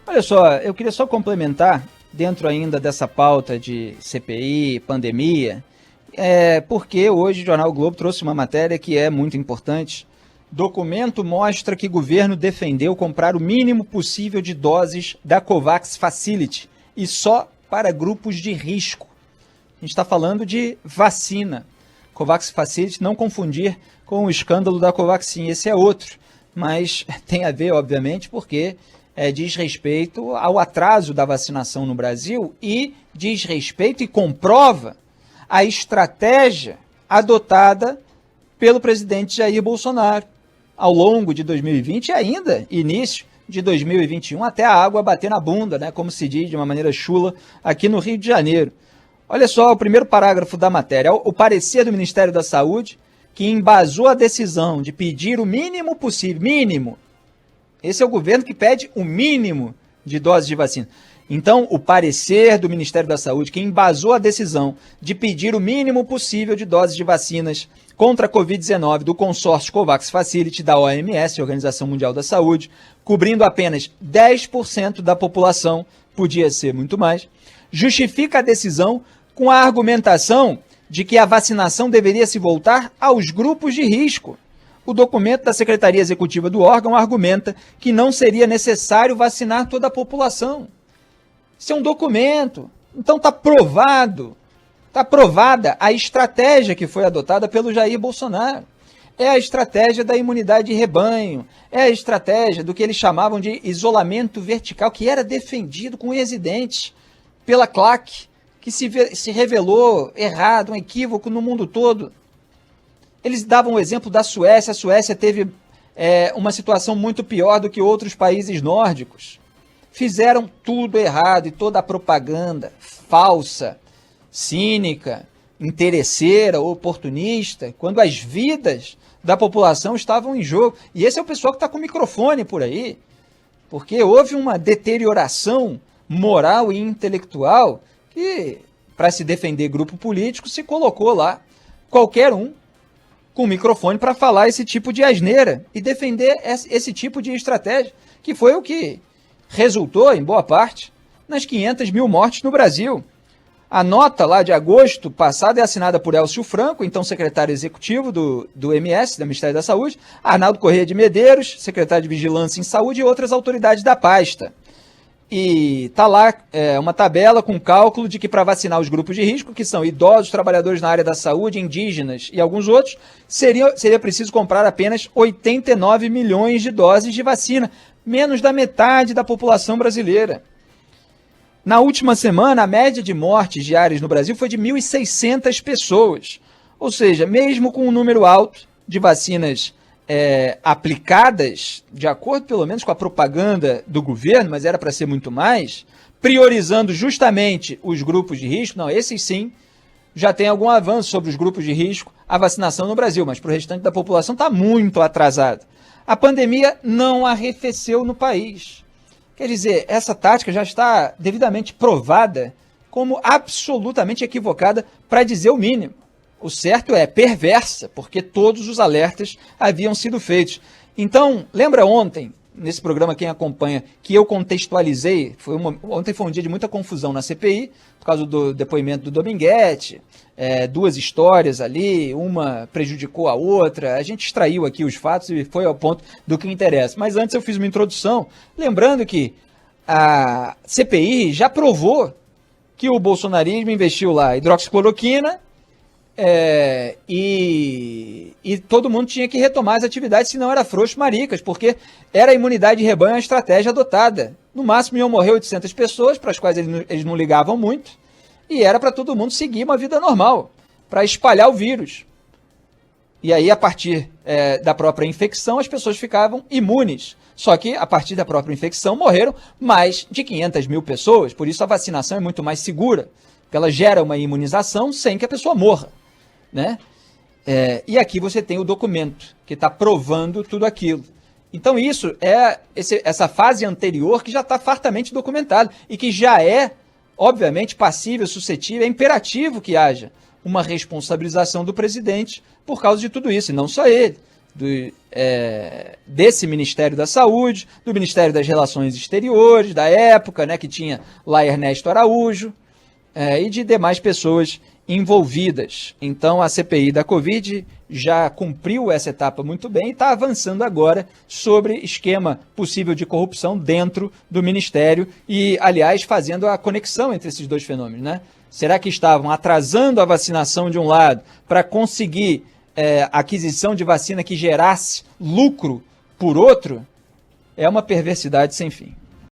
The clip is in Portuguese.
Olha só, eu queria só complementar, dentro ainda dessa pauta de CPI, pandemia, porque hoje o Jornal Globo trouxe uma matéria que é muito importante. Documento mostra que o governo defendeu comprar o mínimo possível de doses da COVAX Facility e só para grupos de risco. A gente está falando de vacina. COVAX Facility, não confundir com o escândalo da Covaxin, esse é outro, mas tem a ver, obviamente, porque diz respeito ao atraso da vacinação no Brasil e diz respeito e comprova a estratégia adotada pelo presidente Jair Bolsonaro ao longo de 2020 e ainda início de 2021, até a água bater na bunda, né, como se diz de uma maneira chula aqui no Rio de Janeiro. Olha só o primeiro parágrafo da matéria, o parecer do Ministério da Saúde, que embasou a decisão de pedir o mínimo possível, mínimo. Esse é o governo que pede o mínimo de doses de vacina. Então, o parecer do Ministério da Saúde, que embasou a decisão de pedir o mínimo possível de doses de vacinas contra a Covid-19 do consórcio COVAX Facility da OMS, Organização Mundial da Saúde, cobrindo apenas 10% da população, podia ser muito mais, justifica a decisão com a argumentação de que a vacinação deveria se voltar aos grupos de risco. O documento da Secretaria Executiva do órgão argumenta que não seria necessário vacinar toda a população. Isso é um documento, então está provado, está provada a estratégia que foi adotada pelo Jair Bolsonaro. É a estratégia da imunidade de rebanho, é a estratégia do que eles chamavam de isolamento vertical, que era defendido com unhas e dentes pela CLAC, que se revelou errado, um equívoco no mundo todo. Eles davam o exemplo da Suécia. A Suécia teve uma situação muito pior do que outros países nórdicos. Fizeram tudo errado e toda a propaganda falsa, cínica, interesseira, oportunista, quando as vidas da população estavam em jogo. E esse é o pessoal que está com o microfone por aí, porque houve uma deterioração moral e intelectual que, para se defender grupo político, se colocou lá qualquer um com microfone para falar esse tipo de asneira e defender esse tipo de estratégia, que foi o que resultou, em boa parte, nas 500 mil mortes no Brasil. A nota lá de agosto passado é assinada por Elcio Franco, então secretário executivo do MS, do Ministério da Saúde, Arnaldo Corrêa de Medeiros, secretário de Vigilância em Saúde e outras autoridades da pasta. E está lá uma tabela com cálculo de que para vacinar os grupos de risco, que são idosos, trabalhadores na área da saúde, indígenas e alguns outros, seria preciso comprar apenas 89 milhões de doses de vacina, menos da metade da população brasileira. Na última semana, a média de mortes diárias no Brasil foi de 1.600 pessoas. Ou seja, mesmo com um número alto de vacinas aplicadas, de acordo pelo menos com a propaganda do governo, mas era para ser muito mais, priorizando justamente os grupos de risco, não, esses sim, já tem algum avanço sobre os grupos de risco, a vacinação no Brasil, mas para o restante da população está muito atrasada. A pandemia não arrefeceu no país. Quer dizer, essa tática já está devidamente provada como absolutamente equivocada, para dizer o mínimo. O certo é perversa, porque todos os alertas haviam sido feitos. Então, lembra ontem, nesse programa, quem acompanha, que eu contextualizei, ontem foi um dia de muita confusão na CPI, por causa do depoimento do Dominguete, duas histórias ali, uma prejudicou a outra, a gente extraiu aqui os fatos e foi ao ponto do que interessa. Mas antes eu fiz uma introdução, lembrando que a CPI já provou que o bolsonarismo investiu lá hidroxicloroquina, e todo mundo tinha que retomar as atividades, senão era frouxo maricas, porque era a imunidade de rebanho a estratégia adotada. No máximo iam morrer 800 pessoas, para as quais eles não ligavam muito, e era para todo mundo seguir uma vida normal, para espalhar o vírus. E aí, a partir da própria infecção, as pessoas ficavam imunes. Só que, a partir da própria infecção, morreram mais de 500 mil pessoas, por isso a vacinação é muito mais segura, porque ela gera uma imunização sem que a pessoa morra, né? E aqui você tem o documento que está provando tudo aquilo. Então isso é essa fase anterior que já está fartamente documentada e que já é, obviamente, passível, suscetível, é imperativo que haja uma responsabilização do presidente por causa de tudo isso, e não só ele. desse Ministério da Saúde, do Ministério das Relações Exteriores, da época, né, que tinha lá Ernesto Araújo, e de demais pessoas envolvidas. Então a CPI da Covid já cumpriu essa etapa muito bem e está avançando agora sobre esquema possível de corrupção dentro do Ministério e, aliás, fazendo a conexão entre esses dois fenômenos, né? Será que estavam atrasando a vacinação de um lado para conseguir aquisição de vacina que gerasse lucro por outro? É uma perversidade sem fim.